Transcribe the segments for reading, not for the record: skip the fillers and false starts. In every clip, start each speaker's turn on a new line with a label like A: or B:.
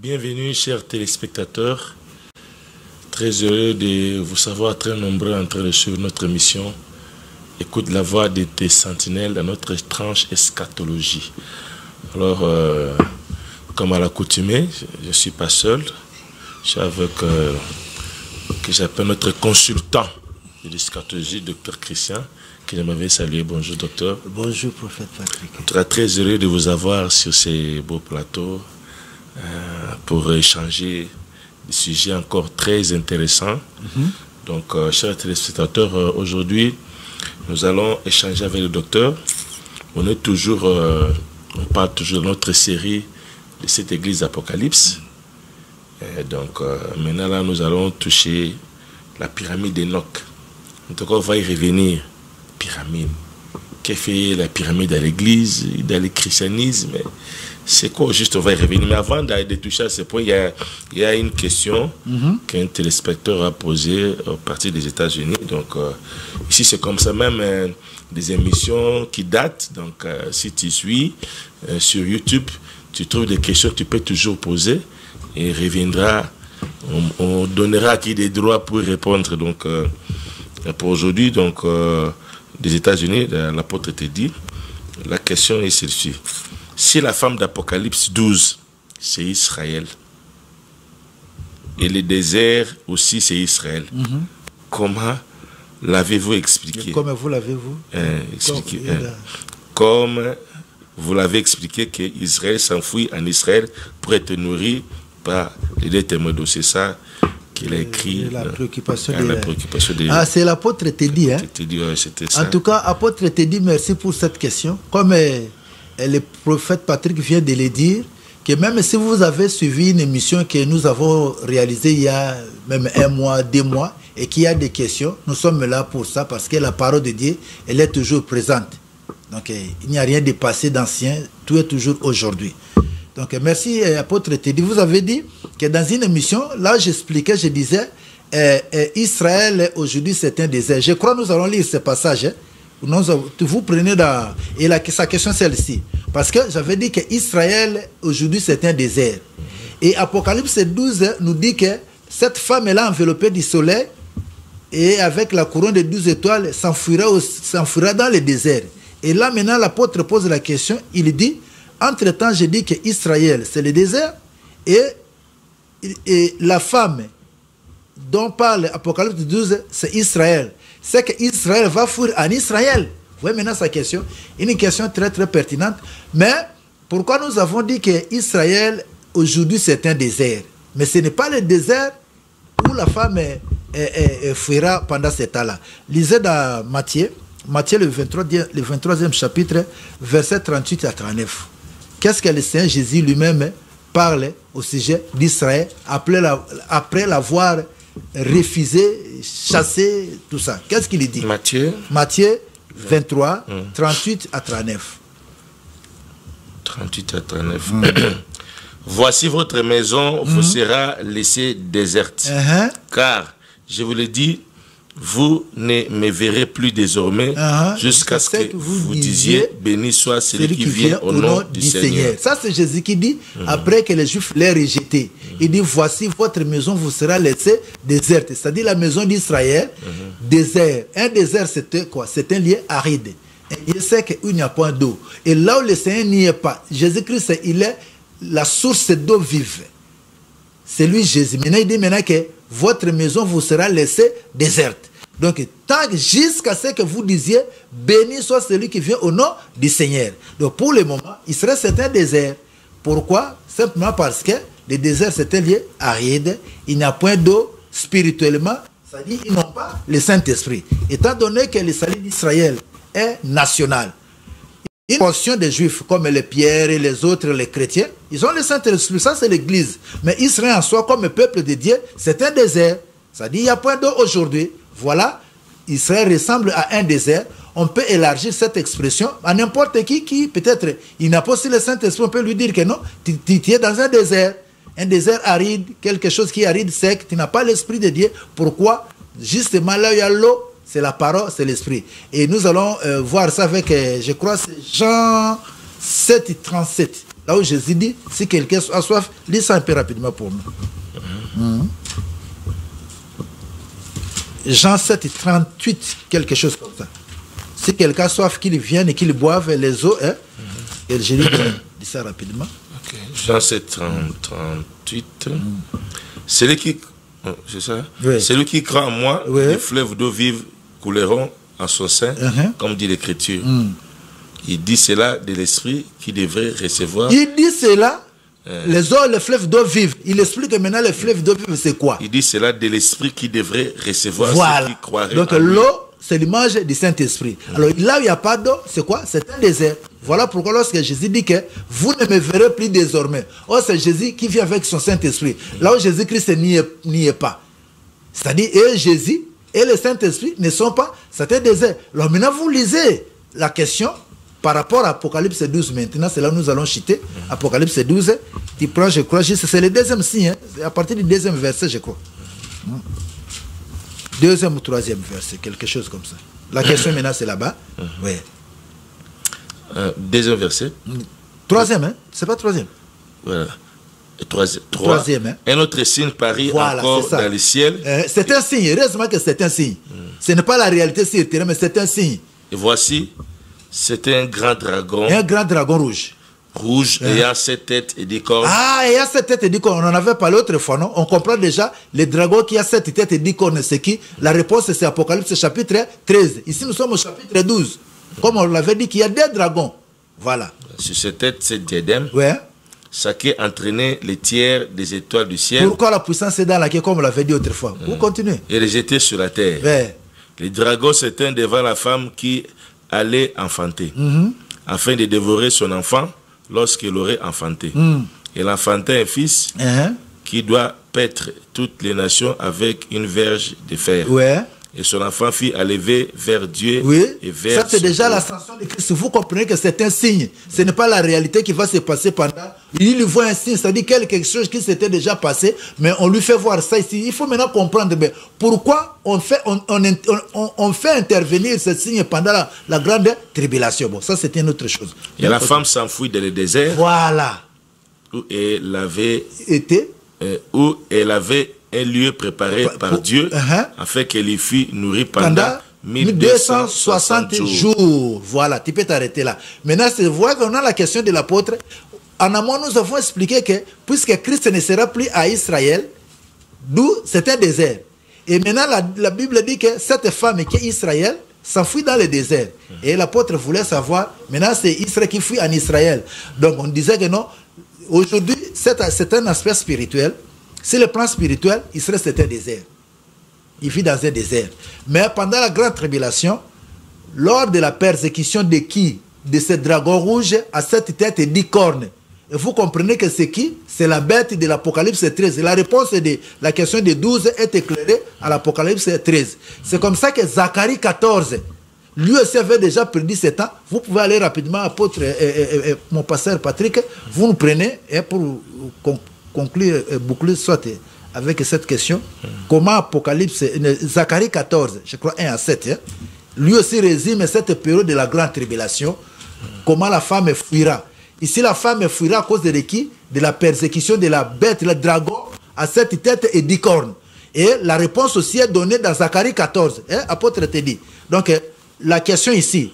A: Bienvenue, chers téléspectateurs. Très heureux de vous savoir très nombreux en train de suivre notre émission. Écoute la voix des sentinelles dans notre tranche eschatologie. Alors, comme à l'accoutumée, je ne suis pas seul. Je suis avec, que j'appelle notre consultant de l'eschatologie, Dr Christian, que j'aimerais saluer. Bonjour, docteur.
B: Bonjour, prophète Patrick.
A: Je suis très heureux de vous avoir sur ces beaux plateaux. Pour échanger des sujets encore très intéressants. Donc, chers téléspectateurs, aujourd'hui, nous allons échanger avec le docteur. On est toujours, on parle toujours de notre série de cette église Apocalypse. Et donc, maintenant, là, nous allons toucher la pyramide d'Enoch. En tout cas, on va y revenir. Pyramide. Qu'est-ce que fait la pyramide dans l'église, dans le christianisme? C'est quoi juste, on va y revenir. Mais avant de toucher à ce point, il y a une question qu'un téléspectateur a posée au parti des États-Unis. Donc, ici, c'est comme ça, même des émissions qui datent. Donc, si tu suis sur YouTube, tu trouves des questions que tu peux toujours poser et reviendra. On donnera à qui des droits pour répondre. Donc, pour aujourd'hui, donc, des États-Unis, l'apôtre te dit, la question est celle-ci. Si la femme d'Apocalypse 12, c'est Israël, et le désert aussi, c'est Israël, comment l'avez-vous expliqué?
B: Comment vous l'avez-vous
A: expliqué? Comme vous l'avez expliqué qu'Israël s'enfuit en Israël pour être nourri par les deux témoins d'eau. C'est ça qu'il a écrit.
B: La préoccupation
A: des...
B: Ah, c'est l'apôtre Teddy. Hein?
A: Ouais, c'était ça.
B: En tout cas, apôtre Teddy, merci pour cette question. Comme le prophète Patrick vient de le dire, que même si vous avez suivi une émission que nous avons réalisée il y a même 1 mois, 2 mois, et qu'il y a des questions, nous sommes là pour ça, parce que la parole de Dieu, elle est toujours présente. Donc, il n'y a rien de passé d'ancien, tout est toujours aujourd'hui. Donc, merci, apôtre Teddy. Vous avez dit que dans une émission, là, j'expliquais, je disais, Israël, aujourd'hui, c'est un désert. Je crois que nous allons lire ce passage. Hein. Vous prenez dans... Et sa question, c'est celle-ci. Parce que j'avais dit qu'Israël, aujourd'hui, c'est un désert. Et Apocalypse 12 nous dit que cette femme est là enveloppée du soleil et avec la couronne de 12 étoiles, s'enfuira dans le désert. Et là, maintenant, l'apôtre pose la question. Il dit, entre-temps, je dis qu'Israël, c'est le désert. Et la femme dont parle Apocalypse 12, c'est Israël. C'est qu'Israël va fuir en Israël. Vous voyez maintenant sa question. Une question très très pertinente. Mais pourquoi nous avons dit qu'Israël, aujourd'hui, c'est un désert? Mais ce n'est pas le désert où la femme fuira pendant ce temps-là. Lisez dans Matthieu le 23e chapitre, versets 38 à 39. Qu'est-ce que le Seigneur Jésus lui-même parle au sujet d'Israël après l'avoir refusé, chassé, tout ça? Qu'est-ce qu'il dit? Matthieu 23, 38 à 39.
A: 38 à 39. Voici votre maison vous sera laissée déserte. Car, je vous le dis, vous ne me verrez plus désormais jusqu'à ce que vous disiez béni soit celui qui vient au nom du Seigneur.
B: Ça, c'est Jésus qui dit, après que les Juifs l'aient rejeté. Il dit, voici votre maison vous sera laissée déserte. C'est-à-dire la maison d'Israël, désert. Un désert, c'était quoi? C'est un lieu aride. Il sait qu'il n'y a pas d'eau. Et là où le Seigneur n'y est pas, Jésus-Christ, il est la source d'eau vive. C'est lui Jésus. Maintenant, il dit maintenant que votre maison vous sera laissée déserte. Donc, jusqu'à ce que vous disiez, béni soit celui qui vient au nom du Seigneur. Donc, pour le moment, Israël, c'est un désert. Pourquoi? Simplement parce que le désert, c'est un lieu aride. Il n'y a point d'eau spirituellement. C'est-à-dire qu'ils n'ont pas le Saint-Esprit. Étant donné que le salut d'Israël est national, Une portion des Juifs, comme les Pierres et les autres, les chrétiens, ils ont le Saint-Esprit, ça c'est l'Église. Mais Israël en soi, comme peuple de Dieu, c'est un désert. Ça dit, il n'y a point d'eau aujourd'hui. Voilà, Israël ressemble à un désert. On peut élargir cette expression à n'importe qui peut-être, il n'a pas aussi le Saint-Esprit, on peut lui dire que non, tu es dans un désert aride, quelque chose qui est aride, sec, tu n'as pas l'Esprit de Dieu. Pourquoi? Justement, là où il y a l'eau, c'est la parole, c'est l'Esprit. Et nous allons voir ça avec, je crois, c'est Jean 7, 37. Là où Jésus dit, si quelqu'un a soif, lis ça un peu rapidement pour nous. Jean 7, 38, quelque chose comme ça. Si quelqu'un a soif, qu'il vienne et qu'il boive les eaux. Hein? Et Jésus dit ça rapidement.
A: Okay. Jean 7, 38. Celui qui... c'est ça? Oui. Celui qui croit en moi, oui. Les fleuves d'eau vive couleront en son sein, comme dit l'Écriture. Il dit cela de l'Esprit qui devrait recevoir.
B: Il dit cela, les eaux, les fleuves d'eau vive. Il explique que maintenant les fleuves d'eau vive, c'est quoi?
A: Il dit cela de l'Esprit qui devrait recevoir
B: voilà.
A: Ceux qui croiraient.
B: Donc l'eau, c'est l'image du Saint-Esprit. Alors là où il n'y a pas d'eau, c'est quoi? C'est un désert. Voilà pourquoi lorsque Jésus dit que vous ne me verrez plus désormais. Oh, c'est Jésus qui vient avec son Saint-Esprit. Là où Jésus-Christ n'y est pas. C'est-à-dire, et Jésus et le Saint-Esprit ne sont pas, c'est un désert. Alors maintenant, vous lisez la question par rapport à Apocalypse 12 maintenant, c'est là où nous allons chuter. Apocalypse 12, tu prends, je crois, c'est le deuxième signe, hein, c'est à partir du deuxième verset, je crois. Deuxième ou troisième verset, quelque chose comme ça. La question maintenant, c'est là-bas. Oui.
A: Deuxième verset.
B: Troisième, hein? C'est pas troisième.
A: Voilà. Troisième. Hein? Un autre signe parie voilà, encore dans le ciel.
B: C'est un signe. Heureusement que c'est un signe. Ce n'est pas la réalité sur le terrain, mais c'est un signe.
A: Et voici, c'est un grand dragon.
B: Un grand dragon rouge.
A: Rouge, ayant 7 têtes et 10 cornes.
B: Ah, ayant 7 têtes et 10 cornes. On en avait parlé l'autre fois, non? On comprend déjà, les dragons qui a 7 têtes et 10 cornes, c'est qui? La réponse, c'est Apocalypse chapitre 13. Ici, nous sommes au chapitre 12. Comme on l'avait dit, qu'il y a des dragons. Voilà.
A: Sur ces têtes, c'est diadème.
B: Ouais.
A: Ça qui entraînait les tiers des étoiles du ciel.
B: Pourquoi la puissance est dans laquelle, comme on l'avait dit autrefois? Vous continuez.
A: Et les jeter sur la terre.
B: Ouais.
A: Les dragons s'éteignent devant la femme qui allait enfanter, afin de dévorer son enfant lorsqu'il aurait enfanté. Et l'enfantin un fils qui doit paître toutes les nations avec une verge de fer. Ouais. Et son enfant fit à lever vers Dieu et vers...
B: Ça, c'est déjà l'ascension de Christ. Vous comprenez que c'est un signe. Ce n'est pas la réalité qui va se passer pendant... Il lui voit un signe, c'est-à-dire quelque chose qui s'était déjà passé, mais on lui fait voir ça ici. Il faut maintenant comprendre mais pourquoi on fait intervenir ce signe pendant la grande tribulation. Bon, ça, c'était une autre chose.
A: Et la femme s'enfuit dans le désert.
B: Voilà.
A: Où elle avait... où elle avait un lieu préparé par Dieu afin qu'elle y fût nourrie pendant 1260 jours.
B: Voilà, tu peux t'arrêter là. Maintenant, c'est voir qu'on a la question de l'apôtre. En amont, nous avons expliqué que puisque Christ ne sera plus à Israël, d'où c'est un désert. Et maintenant, la Bible dit que cette femme qui est Israël s'enfuit dans le désert. Et l'apôtre voulait savoir, maintenant c'est Israël qui fuit en Israël. Donc on disait que non, aujourd'hui, c'est un aspect spirituel. Sur le plan spirituel, Israël c'est un désert. Il vit dans un désert. Mais pendant la grande tribulation, lors de la persécution de qui? De ce dragon rouge à 7 têtes et 10 cornes. Et vous comprenez que c'est qui? C'est la bête de l'Apocalypse 13. Et la réponse de la question de 12 est éclairée à l'Apocalypse 13. C'est comme ça que Zacharie 14, lui aussi avait déjà prédit ce temps. Vous pouvez aller rapidement, apôtre, mon pasteur Patrick, vous nous prenez pour conclure, boucler soit avec cette question. Comment Apocalypse, Zacharie 14, je crois 1 à 7, lui aussi résume cette période de la grande tribulation. Comment la femme fuira. Ici, la femme fuira à cause de qui? De la persécution de la bête, le dragon, à 7 têtes et 10 cornes. Et la réponse aussi est donnée dans Zacharie 14. Apôtre te dit. Donc, la question ici,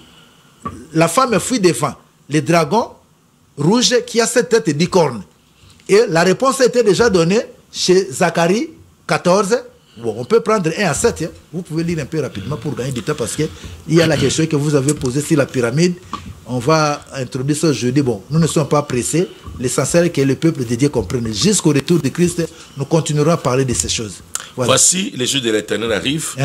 B: la femme fuit devant le dragon rouge qui a 7 têtes et 10 cornes. Et la réponse a été déjà donnée chez Zacharie 14. Bon, on peut prendre 1 à 7. Vous pouvez lire un peu rapidement pour gagner du temps parce qu'il y a la question que vous avez posée sur la pyramide. On va introduire ça jeudi. Bon, nous ne sommes pas pressés. L'essentiel est que le peuple de Dieu comprenne. Jusqu'au retour de Christ, nous continuerons à parler de ces choses.
A: Voilà. Voici, les jours de l'Éternel arrivent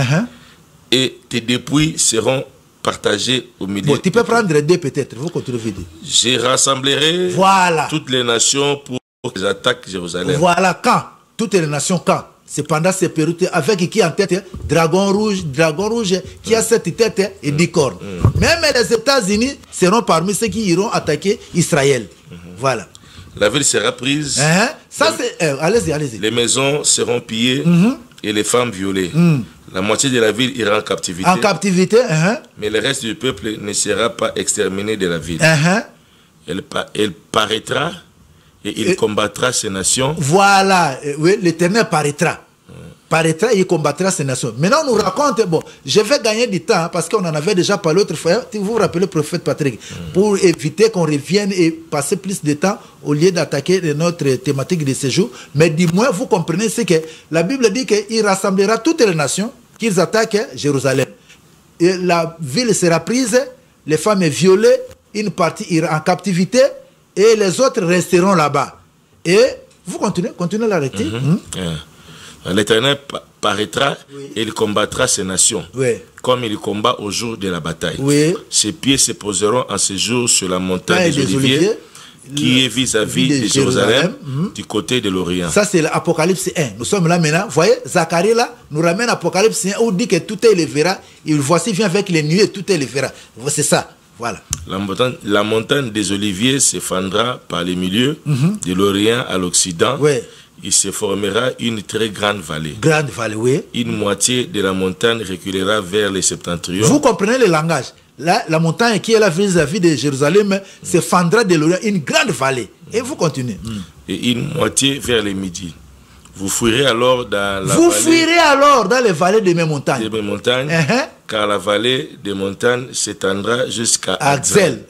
A: et tes dépouilles seront partagés au milieu.
B: Bon, tu peux prendre deux peut-être, vous continuez.
A: Je rassemblerai toutes les nations pour qu'ils attaquent Jérusalem.
B: Voilà, quand toutes les nations, quand c'est pendant ces périodes, avec qui en tête, dragon rouge qui a cette tête et 10 cornes. Même les États-Unis seront parmi ceux qui iront attaquer Israël. Voilà.
A: La ville sera prise.
B: Ça, c'est. Allez-y.
A: Les maisons seront pillées et les femmes violées. La moitié de la ville ira en captivité.
B: En captivité,
A: mais le reste du peuple ne sera pas exterminé de la ville. Elle paraîtra et il combattra ces nations.
B: Voilà, oui, l'Éternel paraîtra. Paraîtra et il combattra ces nations. Maintenant, on nous raconte, bon, je vais gagner du temps, parce qu'on en avait déjà parlé l'autre fois, vous vous rappelez le prophète Patrick, pour éviter qu'on revienne et passer plus de temps au lieu d'attaquer notre thématique de ce jour. Mais du moins, vous comprenez ce que la Bible dit qu'il rassemblera toutes les nations, qu'ils attaquent Jérusalem. Et la ville sera prise, les femmes violées, une partie ira en captivité, et les autres resteront là-bas. Et vous continuez l'arrêter.
A: L'Éternel paraîtra et il combattra ces nations, comme il combat au jour de la bataille. Ses pieds se poseront en ce jour sur la montagne des Oliviers, qui est vis-à-vis de Jérusalem, du côté de l'Orient.
B: Ça, c'est l'Apocalypse 1. Nous sommes là maintenant. Vous voyez, Zacharie là, nous ramène l'Apocalypse 1, où il dit que tout est le verra. Et voici vient avec les nuées, tout est le verra. C'est ça. Voilà.
A: La montagne des Oliviers se fendra par les milieux, de l'Orient à l'Occident. Il se formera une très grande vallée.
B: Grande vallée, oui.
A: Une moitié de la montagne reculera vers le septentrion.
B: Vous comprenez le langage. Là, la montagne qui est là vis-à-vis de Jérusalem se fendra de l'Orient, une grande vallée. Et vous continuez.
A: Et une moitié vers le midi. Vous fuirez alors dans la
B: les vallées de mes montagnes.
A: Car la vallée des montagnes s'étendra jusqu'à
B: Axel.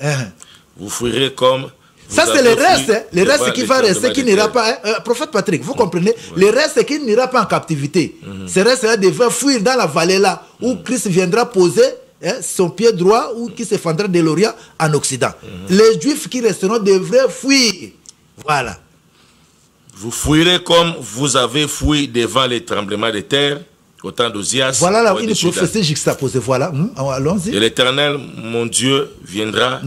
A: Vous fuirez comme...
B: Ça, c'est le reste qui va rester, qui n'ira pas. Prophète Patrick, vous comprenez? Le reste qui n'ira pas en captivité. Ce reste-là devrait fuir dans la vallée là, où Christ viendra poser son pied droit, ou qui se fendra de l'Orient en Occident. Les Juifs qui resteront devraient fuir. Voilà.
A: Vous fuirez comme vous avez fui devant les tremblements de terre, au temps d'Ozias.
B: Voilà là, une prophétie juxtaposée. Voilà. Allons-y.
A: Et l'Éternel, mon Dieu, viendra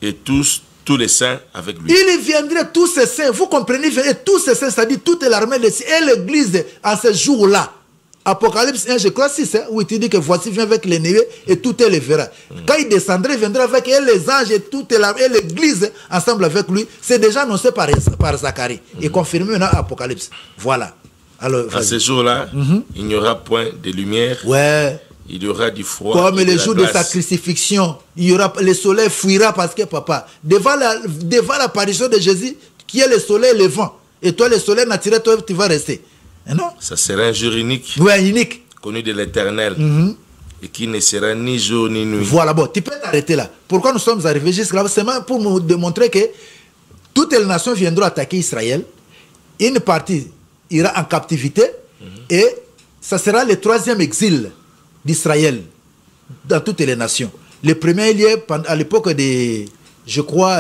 A: et tous les saints avec lui.
B: Il viendrait tous ces saints, vous comprenez, et tous ces saints, c'est-à-dire toute l'armée de ciel et l'église en ce jour-là. Apocalypse 1, je crois 6, où il dit que voici vient avec les nuées et tout est le verra. Quand il descendrait, il viendra avec les anges et toute l'église ensemble avec lui. C'est déjà annoncé par Zacharie et confirmé maintenant à Apocalypse. Voilà. Alors,
A: à ce jour-là, il n'y aura point de lumière. Il y aura du froid.
B: Comme le jour de sa crucifixion, le soleil fuira parce que, papa, devant l'apparition de Jésus, qui est le soleil levant, et toi, le soleil naturel, toi, tu vas rester. Non?
A: Ça sera un jour unique.
B: Unique.
A: Connu de l'Éternel. Et qui ne sera ni jour ni nuit.
B: Voilà, bon, tu peux t'arrêter là. Pourquoi nous sommes arrivés jusque-là? C'est pour nous démontrer que toutes les nations viendront attaquer Israël. Une partie ira en captivité. Et ça sera le 3e exil d'Israël dans toutes les nations. Le premier lieu, à l'époque de, je crois,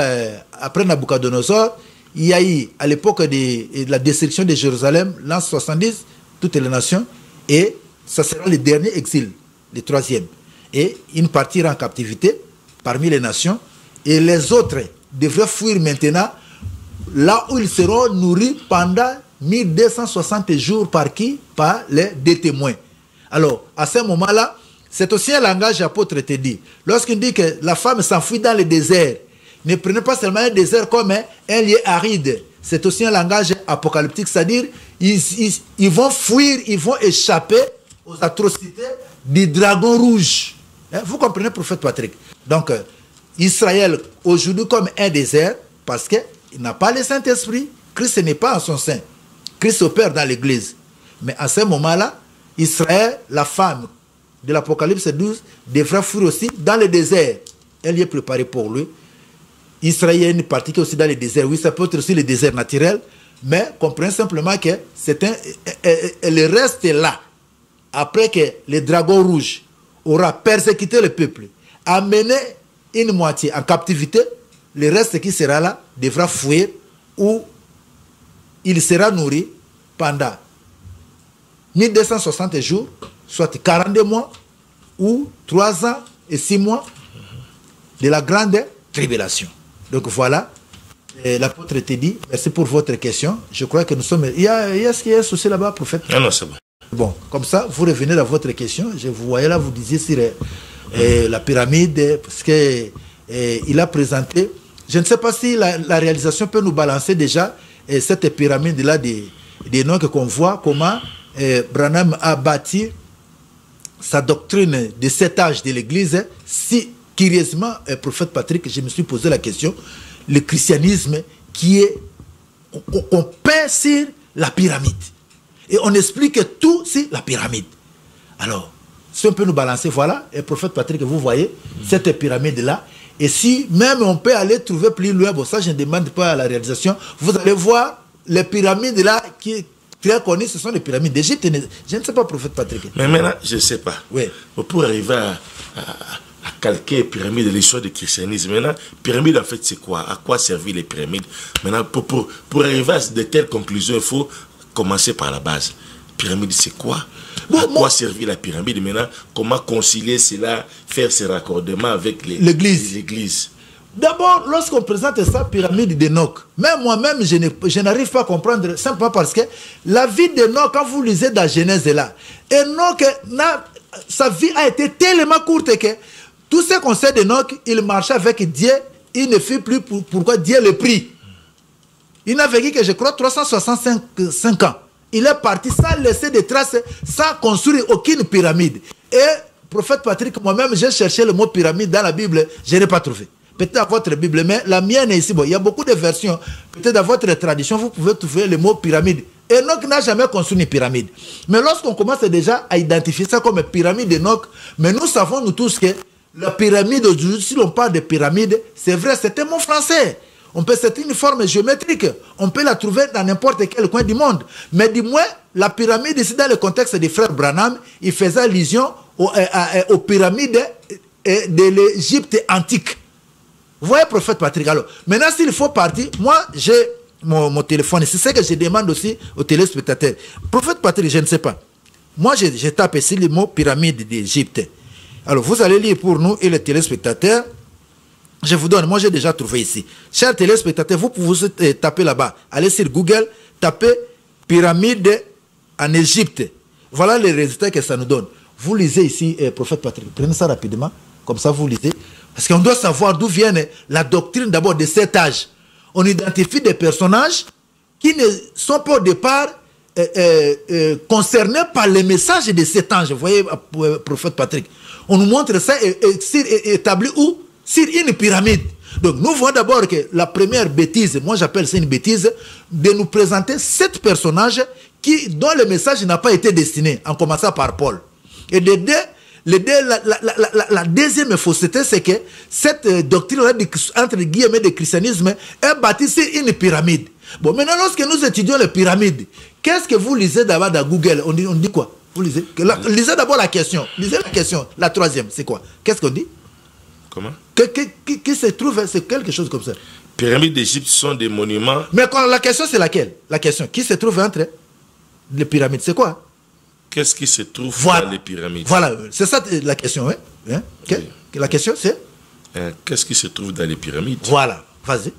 B: après Nabucodonosor, il y a eu, à l'époque de la destruction de Jérusalem, l'an 70, toutes les nations, et ça sera le dernier exil, le 3e. Et une partie ira en captivité parmi les nations, et les autres devraient fuir maintenant là où ils seront nourris pendant 1260 jours par qui? Par les deux témoins. Alors, à ce moment-là, c'est aussi un langage apôtre te dit. Lorsqu'il dit que la femme s'enfuit dans le désert, ne prenez pas seulement un désert comme un lieu aride. C'est aussi un langage apocalyptique, c'est-à-dire ils vont fuir, ils vont échapper aux atrocités du dragon rouge. Vous comprenez, prophète Patrick? Donc, Israël, aujourd'hui, comme un désert, parce qu'il n'a pas le Saint-Esprit, Christ n'est pas en son sein. Christ opère dans l'église. Mais à ce moment-là, Israël, la femme de l'Apocalypse 12, devra fuir aussi dans le désert. Elle y est préparée pour lui. Israël, il y a une partie qui est aussi dans le désert. Oui, ça peut être aussi le désert naturel, mais comprenez simplement que le reste est là. Après que le dragon rouge aura persécuté le peuple, amené une moitié en captivité, le reste qui sera là devra fuir, où il sera nourri pendant 1260 jours, soit 42 mois, ou 3 ans et 6 mois de la grande tribulation. Donc voilà, l'apôtre te dit, merci pour votre question. Je crois que nous sommes... Il y a un souci là-bas, prophète?
A: Ah non, c'est bon.
B: Bon, comme ça, vous revenez à votre question. Je vous voyais là, vous disiez sur la pyramide, parce qu'il a présenté... Je ne sais pas si la réalisation peut nous balancer déjà cette pyramide-là des noms qu'on voit, comment Branham a bâti sa doctrine de 7 âges de l'Église. Si, curieusement, prophète Patrick, je me suis posé la question, le christianisme qui est... On peint sur la pyramide. Et on explique tout sur la pyramide. Alors, si on peut nous balancer, voilà, et prophète Patrick, vous voyez, cette pyramide-là. Et si même on peut aller trouver plus loin, bon, ça je ne demande pas à la réalisation, vous allez voir les pyramides là qui est très connues, ce sont les pyramides d'Égypte. Je ne sais pas, prophète Patrick.
A: Mais maintenant, je ne sais pas.
B: Oui.
A: Pour arriver à calquer les pyramides de l'histoire du christianisme, maintenant, pyramide en fait c'est quoi? À quoi servir les pyramides? Maintenant, pour arriver à de telles conclusions, il faut commencer par la base. Pyramide, c'est quoi? À quoi servir la pyramide? Maintenant, comment concilier cela, faire ces raccordements avec l'Église?
B: D'abord, lorsqu'on présente ça, pyramide d'Enoch, même moi-même, je n'arrive pas à comprendre, simplement parce que la vie d'Enoch, quand vous lisez dans Genèse là, Enoch, sa vie a été tellement courte que tout ce qu'on sait d'Enoch, il marchait avec Dieu, il ne fit plus pourquoi Dieu le prit. Il n'a vécu que, je crois, 365 ans. Il est parti sans laisser de traces, sans construire aucune pyramide. Et, prophète Patrick, moi-même, j'ai cherché le mot pyramide dans la Bible, je n'ai pas trouvé. Peut-être dans votre Bible, mais la mienne est ici. Bon, il y a beaucoup de versions. Peut-être dans votre tradition, vous pouvez trouver le mot pyramide. Enoch n'a jamais construit une pyramide. Mais lorsqu'on commence déjà à identifier ça comme pyramide d'Enoch, mais nous savons, nous tous, que la pyramide aujourd'hui, si l'on parle de pyramide, c'est vrai, c'est un mot français. C'est une forme géométrique. On peut la trouver dans n'importe quel coin du monde. Mais du moins, la pyramide, ici, dans le contexte des frères Branham, il faisait allusion aux pyramides de l'Égypte antique. Vous voyez, prophète Patrick, alors, maintenant, s'il faut partir, moi, j'ai mon téléphone ici. C'est ce que je demande aussi aux téléspectateurs. Prophète Patrick, je ne sais pas. Moi, je tape ici le mot pyramide d'Égypte. Alors, vous allez lire pour nous et les téléspectateurs. Je vous donne, moi j'ai déjà trouvé ici. Chers téléspectateurs, vous pouvez taper là-bas. Allez sur Google, tapez pyramide en Égypte. Voilà les résultats que ça nous donne. Vous lisez ici, prophète Patrick, prenez ça rapidement, comme ça vous lisez. Parce qu'on doit savoir d'où vient la doctrine d'abord de cet âge. On identifie des personnages qui ne sont pas au départ concernés par les messages de cet âge. Vous voyez, prophète Patrick. On nous montre ça établi où? Sur une pyramide. Donc nous voyons d'abord que la première bêtise, moi j'appelle ça une bêtise, de nous présenter 7 personnages dont le message n'a pas été destiné, en commençant par Paul. Et la deuxième fausseté, c'est que cette doctrine-là, entre guillemets, de christianisme, est bâtie sur une pyramide. Bon, maintenant, lorsque nous étudions les pyramides, qu'est-ce que vous lisez d'abord dans Google? On dit quoi? Vous lisez? Lisez d'abord la question. Lisez la question. La troisième, c'est quoi? Qu'est-ce qu'on dit?
A: Comment?
B: Qui se trouve, c'est quelque chose comme ça.
A: Pyramides d'Égypte sont des monuments.
B: Mais la question, c'est laquelle? La question, qui se trouve entre les pyramides, c'est quoi?
A: Qu'est-ce qui se trouve dans les pyramides?
B: Voilà, c'est ça la question. Hein? Oui. La question, c'est
A: qu'est-ce qui se trouve dans les pyramides?
B: Voilà, vas-y.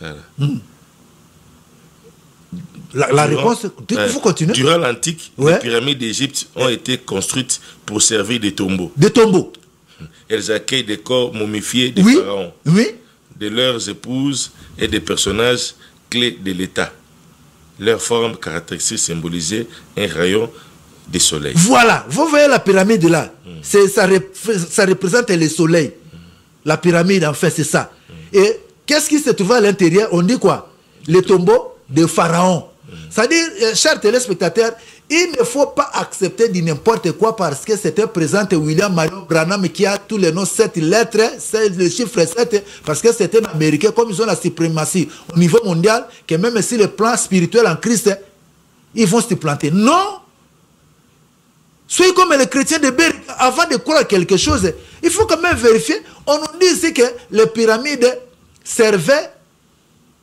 A: Voilà.
B: La réponse, vous continuez.
A: Durant l'Antique, les pyramides d'Égypte ont été construites pour servir de tombeaux.
B: Des tombeaux.
A: Elles accueillent des corps momifiés des pharaons, de leurs épouses et des personnages clés de l'État. Leur forme caractéristique symbolisait un rayon de soleil.
B: Voilà, vous voyez la pyramide là, ça représente le soleil. La pyramide, en fait, c'est ça. Et qu'est-ce qui se trouve à l'intérieur? On dit quoi? Les tombeaux de pharaons. C'est-à-dire, chers téléspectateurs, il ne faut pas accepter de n'importe quoi parce que c'était présent William Marion Branham qui a tous les noms 7 lettres, c'est le chiffre 7, parce que c'était un Américain, comme ils ont la suprématie au niveau mondial, que même si le plan spirituel en Christ, ils vont se planter. Non! Soyez comme les chrétiens de Berg, avant de croire quelque chose, il faut quand même vérifier. On nous dit ici que les pyramides servaient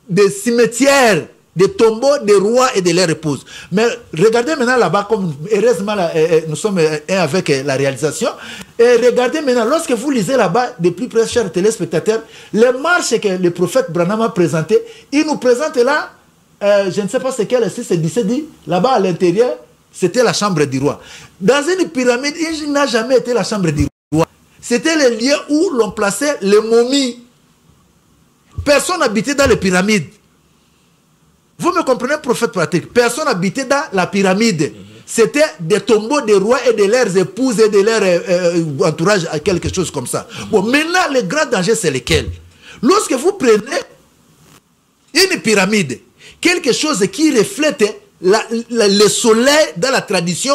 B: de cimetières des tombeaux des rois et de leurs épouses. Mais regardez maintenant là-bas, comme heureusement nous sommes avec la réalisation, et regardez maintenant, lorsque vous lisez là-bas, de plus près, chers téléspectateurs, les marches que le prophète Branham a présentées, il nous présente là, je ne sais pas c'est quel, si c'est 17 dit, là-bas à l'intérieur, c'était la chambre du roi. Dans une pyramide, il n'a jamais été la chambre du roi. C'était le lieu où l'on plaçait les momies. Personne n'habitait dans les pyramides. Vous me comprenez, prophète Patrick? Personne n'habitait dans la pyramide. C'était des tombeaux des rois et de leurs épouses et de leur entourage, quelque chose comme ça. Bon, maintenant, le grand danger, c'est lequel? Lorsque vous prenez une pyramide, quelque chose qui reflète le soleil dans la tradition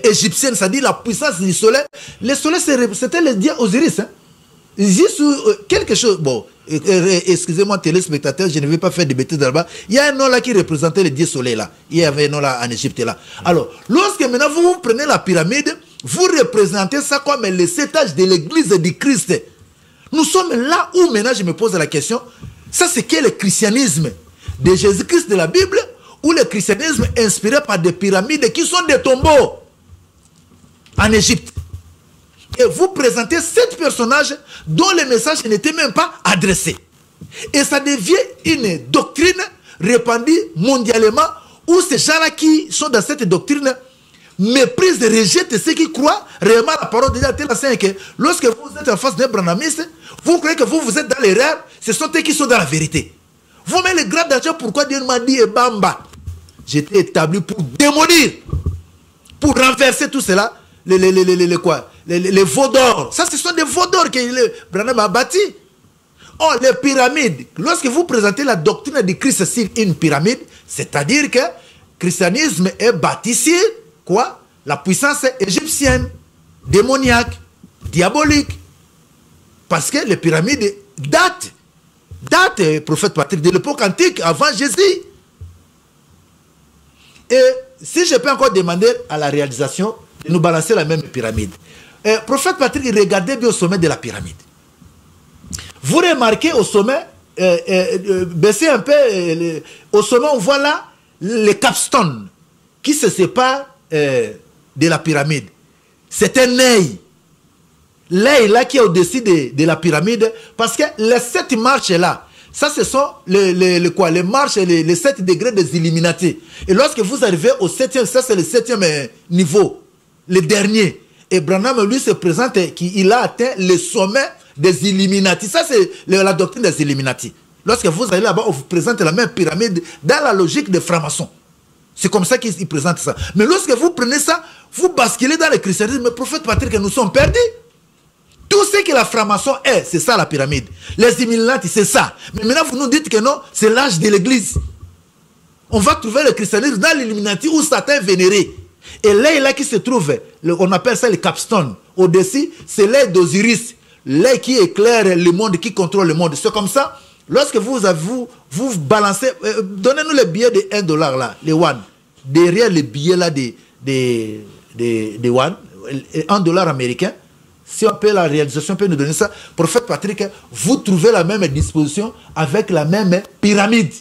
B: égyptienne, c'est-à-dire la puissance du soleil. Le soleil, c'était le dieu Osiris. Hein? Quelque chose, bon, excusez-moi téléspectateurs, je ne vais pas faire de bêtises là-bas. Il y a un nom là qui représentait le dieu soleil là. Il y avait un nom là en Égypte là. Alors, lorsque maintenant vous prenez la pyramide, vous représentez ça comme le 7 âges de l'église du Christ. Nous sommes là où maintenant je me pose la question, ça c'est quel le christianisme de Jésus-Christ de la Bible ou le christianisme inspiré par des pyramides qui sont des tombeaux en Égypte? Et vous présentez 7 personnages dont le message n'était même pas adressé. Et ça devient une doctrine répandue mondialement où ces gens-là qui sont dans cette doctrine méprisent et rejettent ceux qui croient réellement la parole de Dieu. Que lorsque vous êtes en face d'un branhamiste, vous croyez que vous êtes dans l'erreur, ce sont eux qui sont dans la vérité. Vous mettez le grand danger, pourquoi Dieu m'a dit Bamba? J'étais établi pour démolir, pour renverser tout cela. Les veaux d'or. Ça, ce sont des veaux d'or que Branham a bâti. Oh, les pyramides. Lorsque vous présentez la doctrine de Christ sur une pyramide, c'est-à-dire que le christianisme est bâti sur quoi? La puissance égyptienne, démoniaque, diabolique. Parce que les pyramides datent, prophète Patrick, de l'époque antique, avant Jésus. Et si je peux encore demander à la réalisation de nous balancer la même pyramide. Prophète Patrick, regardez bien au sommet de la pyramide. Vous remarquez au sommet, baissez un peu, au sommet on voit là les capstones qui se séparent de la pyramide. C'est un œil. L'œil là qui est au-dessus de la pyramide, parce que les 7 marches là, ça ce sont les marches, les 7 degrés des Illuminati. Et lorsque vous arrivez au 7e, ça c'est le 7e niveau. Le dernier. Et Branham, lui, se présente qu'il a atteint le sommet des Illuminati. Ça, c'est la doctrine des Illuminati. Lorsque vous allez là-bas, on vous présente la même pyramide dans la logique des francs-maçons. C'est comme ça qu'ils présentent ça. Mais lorsque vous prenez ça, vous basculez dans le christianisme. Mais prophète Patrick, nous sommes perdus. Tout ce que la franc-maçon est, c'est ça la pyramide. Les Illuminati, c'est ça. Mais maintenant, vous nous dites que non, c'est l'âge de l'église. On va trouver le christianisme dans l'Illuminati où Satan est vénéré. Et l'œil là qui se trouve, on appelle ça le capstone. Au-dessus, c'est l'œil d'Osiris. L'œil qui éclaire le monde, qui contrôle le monde. C'est comme ça, lorsque vous balancez, donnez-nous les billets de $1 là, les one. Derrière les billets là de one, $1 américain, si on peut la réalisation, peut nous donner ça. Prophète Patrick, vous trouvez la même disposition avec la même pyramide.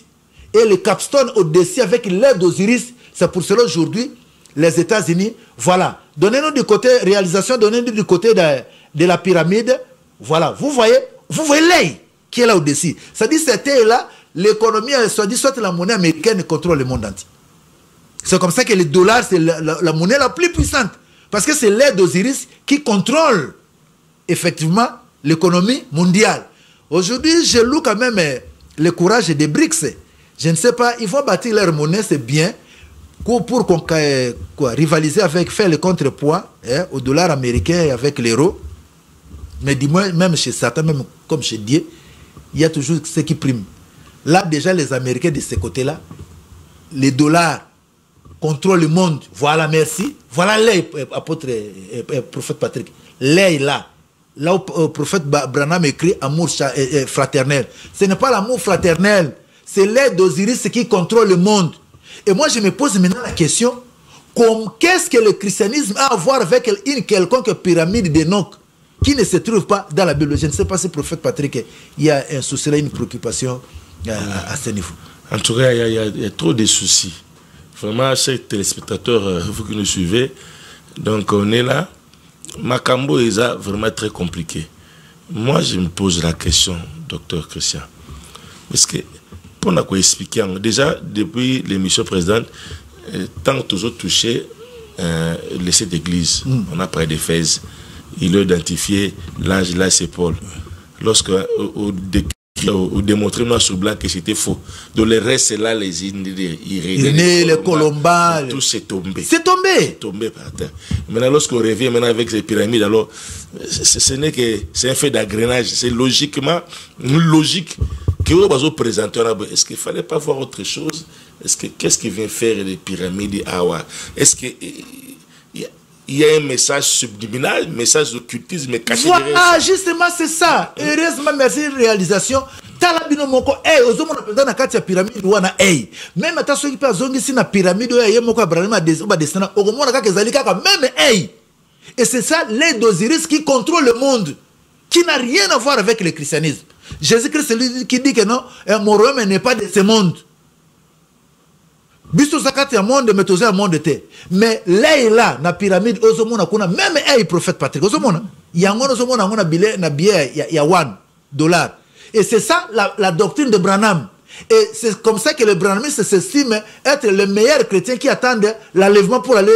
B: Et le capstone au-dessus avec l'œil d'Osiris, c'est pour cela aujourd'hui, les États-Unis, voilà. Donnez-nous du côté réalisation, donnez-nous du côté de la pyramide. Voilà. Vous voyez l'œil qui est là au-dessus. Ça dit, cet œil-là, l'économie, soit la monnaie américaine contrôle le monde entier. C'est comme ça que le dollar, c'est la monnaie la plus puissante. Parce que c'est l'œil d'Osiris qui contrôle effectivement l'économie mondiale. Aujourd'hui, je loue quand même le courage des BRICS. Je ne sais pas, ils vont bâtir leur monnaie, c'est bien. Pour rivaliser avec, faire le contrepoids au dollar américain et avec l'euro. Mais dis-moi, même chez Satan, même comme chez Dieu, il y a toujours ce qui prime. Là, déjà, les Américains de ce côté-là, les dollars contrôlent le monde. Voilà, merci. Voilà l'œil, prophète Patrick. L'œil là. Là où le prophète Branham écrit amour fraternel. Ce n'est pas l'amour fraternel. C'est l'œil d'Osiris qui contrôle le monde. Et moi, je me pose maintenant la question, qu'est-ce que le christianisme a à voir avec une quelconque pyramide d'Enoch qui ne se trouve pas dans la Bible? Je ne sais pas si le prophète Patrick, il y a un souci là, une préoccupation à ce niveau.
A: En tout cas, il y a trop de soucis. Vraiment, chers téléspectateurs, vous qui nous suivez, donc on est là. Makambo est vraiment très compliqué. Moi, je me pose la question, docteur Christian. Parce que, pour nous expliquer, déjà, depuis l'émission précédente, tant toujours touché les sept églises, on a parlé d'Éphèse, il a identifié l'ange là, c'est Paul. Lorsque, au démontrer noir sur blanc que c'était faux. Donc le reste, là, les
B: Irénée, les Colombas,
A: tout s'est tombé.
B: C'est tombé.
A: C'est tombé par terre. Maintenant, lorsqu'on revient maintenant avec ces pyramides, alors, ce n'est que c'est un fait d'agrénage. C'est logiquement une logique que vous avez présenté. Est-ce qu'il ne fallait pas voir autre chose? Qu'est-ce qui vient faire les pyramides Awa? Est-ce que il y a un message subliminal, un message d'occultisme caché derrière ça?
B: Ah, justement, c'est ça. Heureusement, merci réalisation. Talabino moko, ozomo na penda na kati ya pyramide wana, même ata soki pa zongi si na pyramide ya moko Abraham ba descendant, okomona kaka ezali kaka même Et c'est ça l'aide d'Osiris qui contrôle le monde, qui n'a rien à voir avec le christianisme. Jésus-Christ, c'est lui qui dit que non, mon royaume n'est pas de ce monde. Bisto zakati ya monde metoze ya monde te. Mais là na pyramide ozomona kuna même prophète Patrick ozomona yango ozomona ngona bile na billet ya $1. Et c'est ça la doctrine de Branham. Et c'est comme ça que le Branhamistes s'estime être le meilleur chrétien qui attendent l'enlèvement pour aller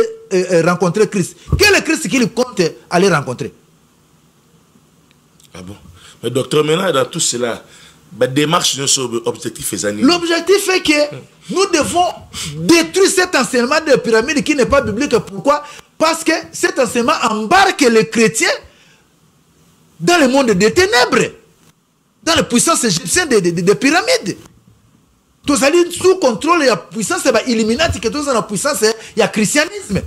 B: rencontrer Christ. Quel est Christ qu'il compte aller rencontrer?
A: Ah bon? Mais docteur, maintenant dans tout cela, démarche sur objectif.
B: L'objectif est que nous devons détruire cet enseignement de pyramide qui n'est pas biblique. Pourquoi? Parce que cet enseignement embarque les chrétiens dans le monde des ténèbres, dans la puissance égyptienne des pyramides. Tout ça sous contrôle de la puissance illuminati, que tout ça la puissance il y a christianisme.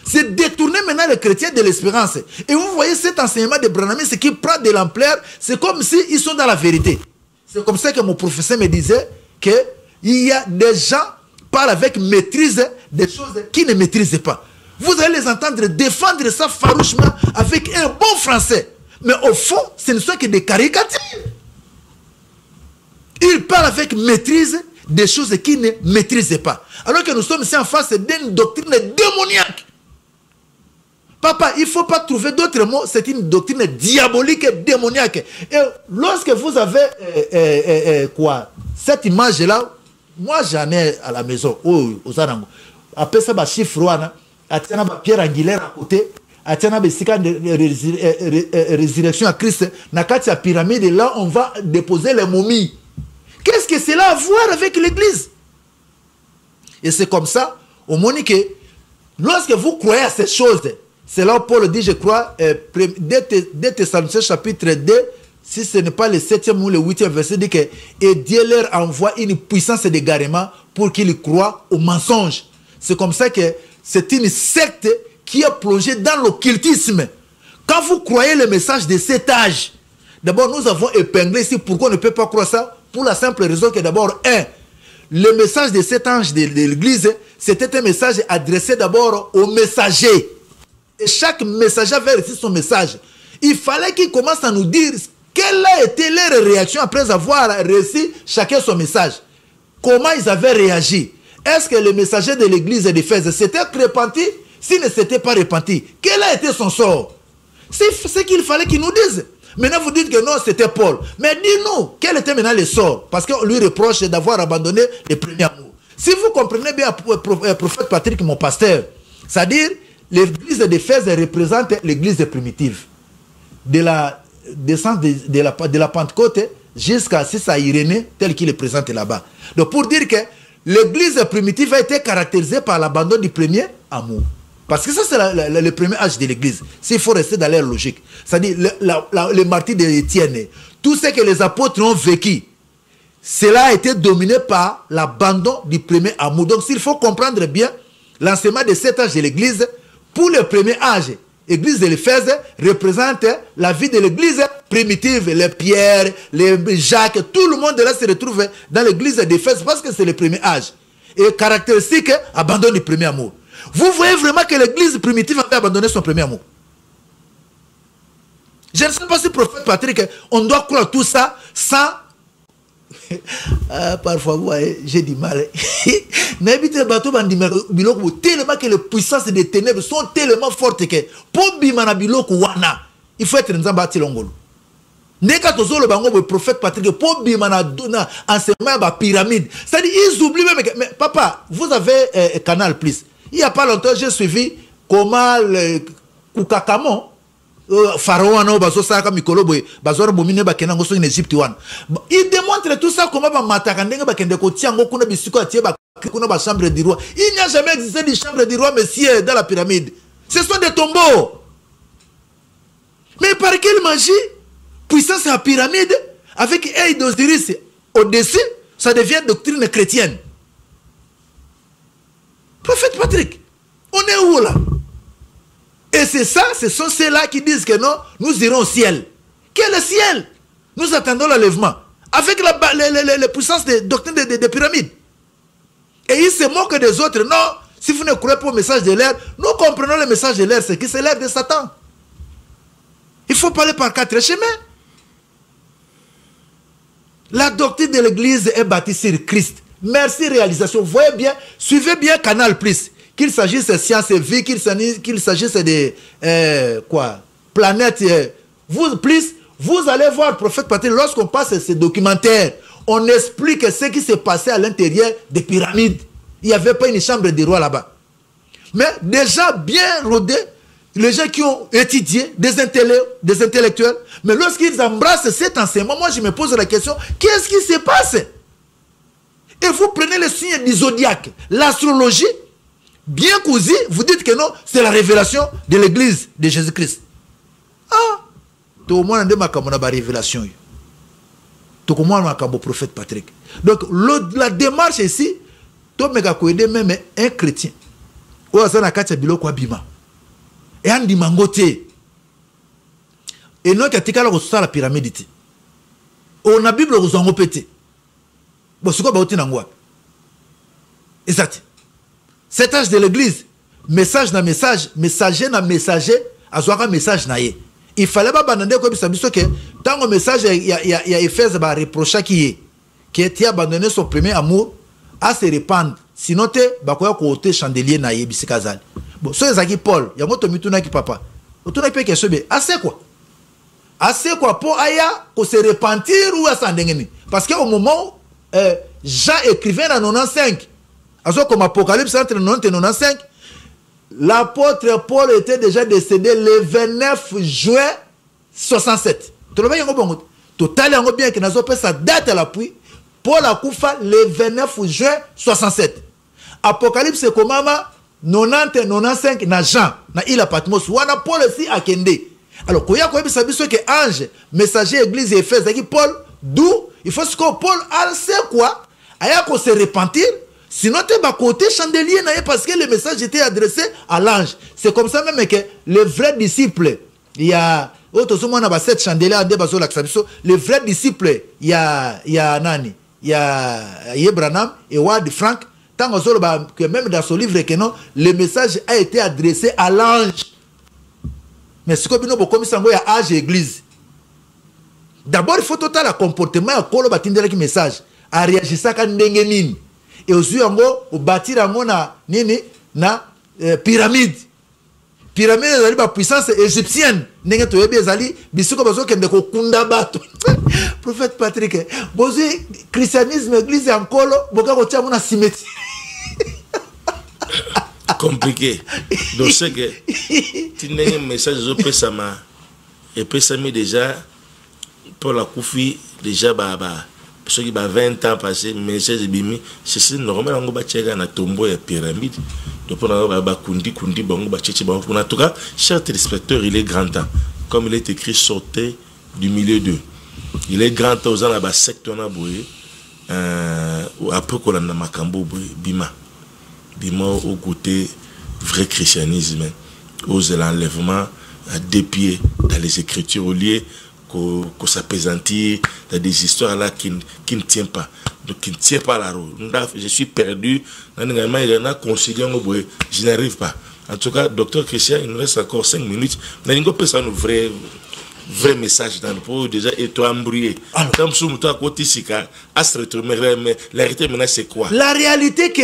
B: C'est détourner maintenant les chrétiens de l'espérance. Et vous voyez cet enseignement de Branhamistes qui prend de l'ampleur, c'est comme s'ils sont dans la vérité. C'est comme ça que mon professeur me disait qu'il y a des gens qui parlent avec maîtrise des choses qu'ils ne maîtrisent pas. Vous allez les entendre défendre ça farouchement avec un bon français. Mais au fond, ce ne sont que des caricatures. Ils parlent avec maîtrise des choses qu'ils ne maîtrisent pas. Alors que nous sommes ici en face d'une doctrine démoniaque. Papa, il ne faut pas trouver d'autres mots. C'est une doctrine diabolique et démoniaque. Et lorsque vous avez cette image-là, moi j'en ai à la maison. Aux Arango. Après ça, chiffre, il y a pierre angulaire à côté. Il y a résurrection à Christ. Dans la pyramide, là, on va déposer les momies. Qu'est-ce que cela a à voir avec l'église? Et c'est comme ça, au moment que lorsque vous croyez à ces choses, c'est là où Paul dit, je crois, dès Thessaloniciens chapitre 2, si ce n'est pas le 7e ou le 8e verset, dit que et Dieu leur envoie une puissance d'égarement pour qu'ils croient au mensonge. C'est comme ça que c'est une secte qui est plongée dans l'occultisme. Quand vous croyez le message de cet âge, d'abord nous avons épinglé ici pourquoi on ne peut pas croire ça, pour la simple raison que d'abord, le message de cet ange de l'église, c'était un message adressé d'abord aux messagers. Et chaque messager avait reçu son message. Il fallait qu'il commence à nous dire quelle a été leur réaction après avoir reçu chacun son message. Comment ils avaient réagi. Est-ce que le messager de l'église d'Éphèse s'était repenti? S'il ne s'était pas repenti, quel a été son sort? C'est ce qu'il fallait qu'il nous dise. Maintenant, vous dites que non, c'était Paul. Mais dis-nous, quel était maintenant le sort? Parce qu'on lui reproche d'avoir abandonné les premiers amours. Si vous comprenez bien, prophète Patrick, mon pasteur, c'est-à-dire, l'église d'Éphèse représente l'église primitive. De la descente de la Pentecôte jusqu'à Irénée, tel qu'il est présenté là-bas. Donc, pour dire que l'église primitive a été caractérisée par l'abandon du premier amour. Parce que ça, c'est le premier âge de l'église. S'il faut rester dans leur logique. C'est-à-dire, le martyr d'Étienne, tout ce que les apôtres ont vécu, cela a été dominé par l'abandon du premier amour. Donc, s'il faut comprendre bien l'enseignement de cet âge de l'église, pour le premier âge, l'église de l'Éphèse représente la vie de l'église primitive. Les Pierre, les Jacques, tout le monde là se retrouve dans l'église d'Éphèse parce que c'est le premier âge. Et caractéristique, abandon du premier amour. Vous voyez vraiment que l'église primitive avait abandonné son premier amour. Je ne sais pas si prophète Patrick, on doit croire tout ça sans Parfois, vous voyez, j'ai du mal. Tellement que les puissances des ténèbres sont tellement fortes que pour bimana biloko wana, il faut être nzamba tilongolo. Neka tozolo bango le prophète Patrick pour bimana dona enseignement ba pyramide. C'est-à-dire ils oublient même que mais papa, vous avez Canal Plus. Il y a pas longtemps j'ai suivi comment le Koukakamon Pharaon no bazo saka mikolo boy bazor bomine bakena ngoso en Égypte wan. Il démontre tout ça comment ba mataka ndenge bakende ko tiango kuna bisiko atie ba kuna ba chambre du roi. Il n'y a jamais existé de chambre du roi monsieur dans la pyramide. Ce sont des tombeaux. Mais par quelle magie puissance à la pyramide avec œil d'Osiris au-dessus, ça devient doctrine chrétienne. Prophète Patrick, on est où là? Et c'est ça, ce sont ceux-là qui disent que non, nous irons au ciel. Quel est le ciel? Nous attendons l'enlèvement. Avec les puissances des doctrines des pyramides. Et ils se moquent des autres. Non, si vous ne croyez pas au message de l'air, nous comprenons le message de l'air, c'est que c'est l'air de Satan. Il faut parler par quatre chemins. La doctrine de l'église est bâtie sur Christ. Merci réalisation. Vous voyez bien, suivez bien Canal Plus. Qu'il s'agisse de sciences et vie, qu'il s'agisse de planètes. Vous allez voir, prophète Patrick, lorsqu'on passe ces documentaires, on explique ce qui s'est passé à l'intérieur des pyramides. Il n'y avait pas une chambre des rois là-bas. Mais des gens bien rodés, les gens qui ont étudié, des intellectuels, mais lorsqu'ils embrassent cet enseignement, moi je me pose la question, qu'est-ce qui se passe? Et vous prenez le signe du zodiaque, l'astrologie, bien cousu, vous dites que non, c'est la révélation de l'église de Jésus-Christ. Ah, tout le monde a une révélation. Tout le monde a un prophète Patrick. Donc, la démarche ici, tout le monde a même un chrétien. Ou à Zanakati Biloko Abima. Et Andi Mangote. Et nous, katika la pyramide. On a Bible aux angopété. Bon, c'est quoi baouti nangwa? Exact. Cet âge de l'église, message na message, messager na messager, azwaka message na ye. Il fallait pas abandonner comme ça, que tant que message il y a Éphèse va reprocher qui a abandonné son premier amour à se répandre. Sinon te bakoya côté chandelier na ye bisikazali. Bon, so ezaki Paul, ya moto mituna ki papa. Otuna pe question be, assez quoi pour aya ko se repentir ou asandengeni. Parce que au moment Jean écrivait dans 95, comme Apocalypse entre 90 et 95, l'apôtre Paul était déjà décédé le 29 juin 67. Tu le vois, total, il y a bien que nous avons sa date à l'appui. Paul a koufa le 29 juin 67. Apocalypse, c'est comme 90 et 95 na Jean, na il a Patmos. Wana Paul aussi a kende. Alors, quand il y a que ange, messager, église et Éphèse, Paul, d'où il faut que Paul sait quoi? Il y a qu'on se repentir. Sinon, tu es côté chandelier parce que le message était adressé à l'ange. C'est comme ça même que les vrais disciples, il y a sept chandeliers, les vrais disciples, il y a Nani, il y a Yebranam et Wad Frank. Tant que même dans son livre, le message a été adressé à l'ange. Mais ce que nous avons comme ça, il y a âge et église. D'abord, il faut total le comportement, il y a un message, à réagir ça quand il et aussi au bâtir na pyramide. Pyramide est la puissance égyptienne. Nenga to yebi ezali bisiko bazo kende ko kunda bato. Prophète Patrick, bozi christianisme église ankolo boka ko tia mona cimetière.
A: Compliqué. Donc c'est que tu n'as un message zo pesama et pesami déjà pour la koufi déjà baba. Ceux qui ont 20 ans passé, mais c'est normal, on va checker dans tombeau et pyramide. Donc, on va kundi, en tout cas, cher téléspectateur, il est grand temps. Comme il est écrit, sortez du milieu d'eux. Il est grand temps aux gens là-bas, secte, on a boué. Après qu'on a makambo, bima au côté vrai christianisme, aux l'enlèvement à des pieds dans les écritures au lieu qu'on s'apaisantit dans des histoires là qui ne tiennent pas. Donc qui ne tiennent pas la route. Je suis perdu. Je n'arrive pas. En tout cas, docteur Christian, il nous reste encore 5 minutes. Nous avons ça nous vrai vrai message dans le pot déjà et toi embrouillé. Comme sous toi côté sika, mais la réalité maintenant c'est quoi?
B: La réalité que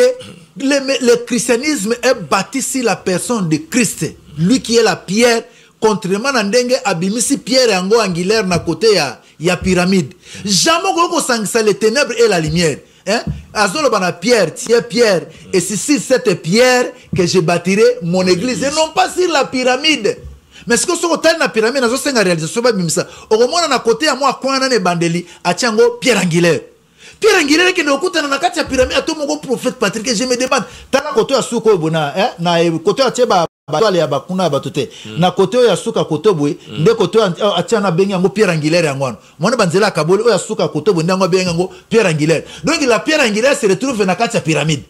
B: le christianisme est bâti sur la personne de Christ, lui qui est la pierre, contrairement à ndenge abimisi pierre yango angulaire na côté ya pyramide. Jamais ko sangisa les ténèbres et la lumière. Hein? Azolo bana pierre, tiens pierre, et c'est sur cette pierre que je bâtirai mon église, et non pas sur la pyramide. Mais ce que ce que na pyramide, nazo senga réalisation ba bimisa. Okomona na côté ya moi kwa na ne bandeli, atiango pierre angulaire. Pierre angulaire qui ne coûte na kati ya pyramide, ato mon prophète Patrick, je me demande, tala côté ya suko bona, hein? Na côté ya tieba batwale ya bakuna batote na kote ya suka kote bwe nde kote atiana bengi yango pierre angulaire yango mwana banzela kaboli oya suka kote bwe ndango bengi yango pierre angulaire. Donc la pierre angulaire se retrouve na kati ya pyramide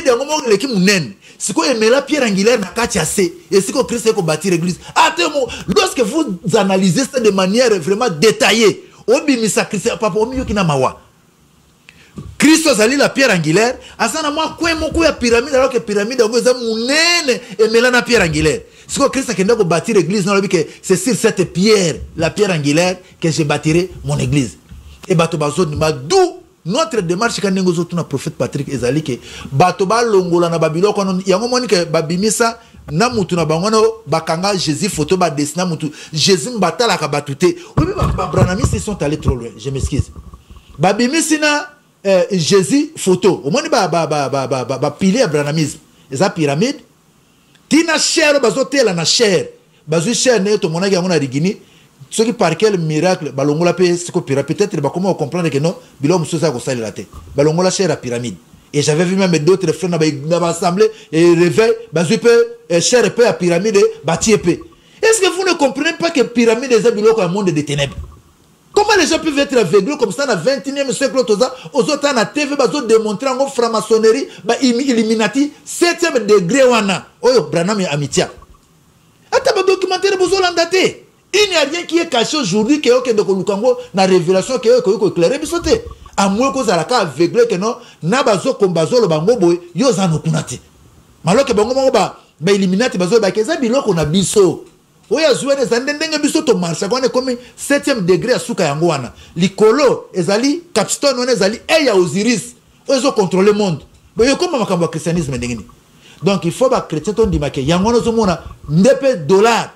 B: yango mo leki munene siko emela pierre angulaire na kati ya se et siko Christ ko bâtir l'église. Attends, lorsque vous analysez ça de manière vraiment détaillée obimisa Christ papa omiyo kina mawa Christ azali la pierre angulaire, asana mwa kwe moko ya pyramide alors que pyramide yango eza munene emela na pierre angulaire. Siko Christ akenda ko bâtir l'église na lobi que c'est sur cette pierre, la pierre angulaire que je bâtirai mon église. Et bato bazo ma d'où notre démarche quand nengo zotu na prophète Patrick ezali que bato ba longola na babilo kono yango moni que babimisa na mutu na bangono bakanga Jésus photo ba dessiner mutu Jésus mbatala ka batute. Oui ba branami ils sont allés trop loin, je m'excuse. Babimisi na Jésus photo au moins ba pilier abrahamisme eza pyramide tina cher bazotela na cher bazu cher ne to monaki yango na rigini ce qui par quel miracle balongola pe siko pyramide peut-être ba comment comprendre que non bilo musosa ko sali la tête balongola cher à pyramide. Et j'avais vu même d'autres frères dans l'assemblée et réveil bazu pe cher pe à pyramide bâti pe. Est-ce que vous ne comprenez pas que pyramide est un biloko un monde de ténèbres? Comment les gens peuvent être aveugles comme ça dans le 21e siècle aux autres na TV bazo démontrer en franc-maçonnerie ba Illuminati 7e degré wana oyo Branham amitia. Ata ba documentaire bozo landaté. Il n'y a rien qui est caché aujourd'hui que ok de kolukango na révélation que ko éclairer bisoté. À moins que ça la ka aveugle que non na bazo kombazo lo bango boy yo za no kunati. Malo ke bango ba Illuminati bazo ba keza biloko na biso. Oya zuene zandendenge biso to marche kone comme 7e degré asuka yango wana likolo ezali capstone wana ezali eya Osiris ozo contrôler monde boyo comme makambo christianisme ndengeni. Donc il faut ba chrétien to ndimake yango no zomona ndepe dollar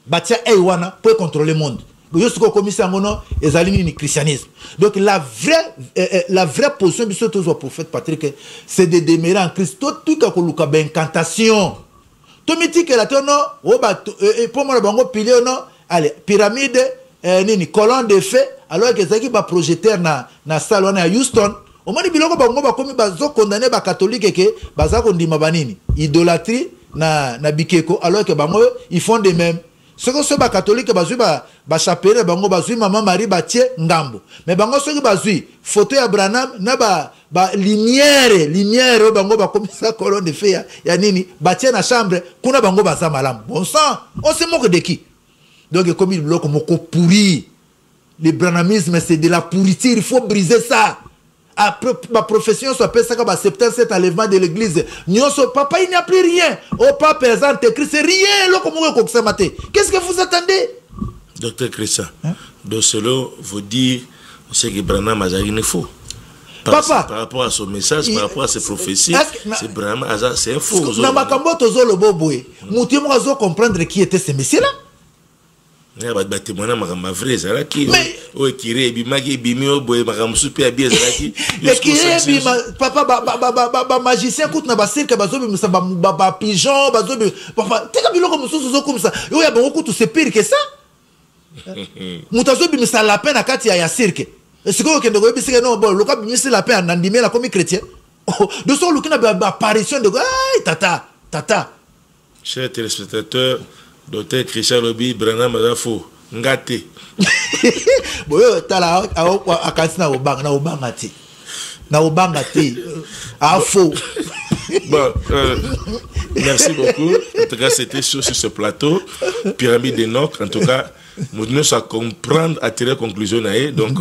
B: batia wana pour contrôler monde boyo siko komisa yango no ezali ni christianisme. Donc la vraie position biso to zo prophète Patrick c'est de demeurer en Christ tout ka ko luka ba incantation. Tomiti que la tono pour moi bango pilier no allez pyramide nini colonne de feu alors que zaki ba projecteur na salon à Houston au moins biloko bango ba komi bazo condamner ba catholique que bazako ndima banini idolâtrie na bikeko alors que bango ils font de même. Ce que ba catholique bazui ba chapelle bango bazui maman Marie batie ngambo mais bango ce que bazui photo ya Branham na ba lumière bango ba comme ça colonne de feu ya nini batie na chambre kuna bango baza malam bon sang on se moque de qui? Donc comme il bloque moko pourri le branhamisme c'est de la pourriture, il faut briser ça. Après ma profession soit appelle ça comme accepter cet enlèvement de l'église. Papa il n'y a plus rien. Au pas présent Christ c'est rien là comme on ça maté. Qu'est-ce que vous attendez?
A: Docteur Christian, donc selon vous dire c'est que Branham a une faux.
B: Papa,
A: par rapport à son message, par rapport à ses prophéties, c'est Branham, c'est un faux.
B: Na makambo tozo le boboé. Muti mo azo comprendre qui était ce monsieur là.
A: Ya ba témoigner makamba vrai ça qui o ekire bimaki bimio boye makamba super bien ça qui.
B: Ekire bima papa ba magicien kout na ba cirque bazo bimisa ba pigeon bazo papa tika biloko mususu zo comme ça. Yo ya bango kout c'est pire que ça. Mutazo bimisa la peine à kati ya cirque. C'est quoi que nous bisque non bon le cas bimisa la peine andimé la comme chrétien. De son lukina ba apparition de ay tata.
A: Chers téléspectateurs, Docteur Christian Lobi, Branham Adafo, Ngate.
B: Boyo tala akasi na obangati. Na obangati. Afo.
A: Bon, merci beaucoup. En tout cas, c'était sur ce plateau, Pyramide d'Enoch. En tout cas, nous devons comprendre, à tirer conclusion. Donc,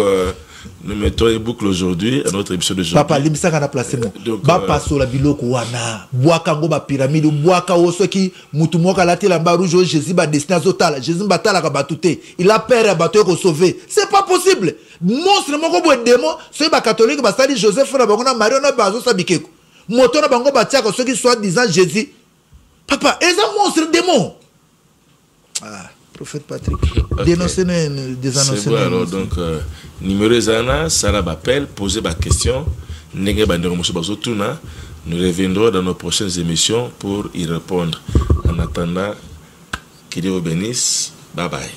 A: nous mettons une boucle aujourd'hui à notre émission d'aujourd'hui.
B: Papa, l'imisa qu'on a placé moi. Papa sur la biloko wana, boakango ba pyramide, boaka oso qui mutumoka la tela ba rouge Jésus ba destiné azotala, Jésus batala ka batute. Il a peur à bateau ko sauver. C'est pas possible. Monstre moko bo démon, ceux ba catholique ba sali Joseph na bango na Marie na bazo sabikeko. Moto na bango ba tia ko ceux qui soit disant Jésus. Papa, est un monstre démon. Ah. Prophète Patrick, okay. Dénoncer des annonces.
A: C'est bon, alors, donc, numéro Zana, Sarah m'appelle, poser ma question. Nous reviendrons dans nos prochaines émissions pour y répondre. En attendant, que Dieu vous bénisse. Bye bye.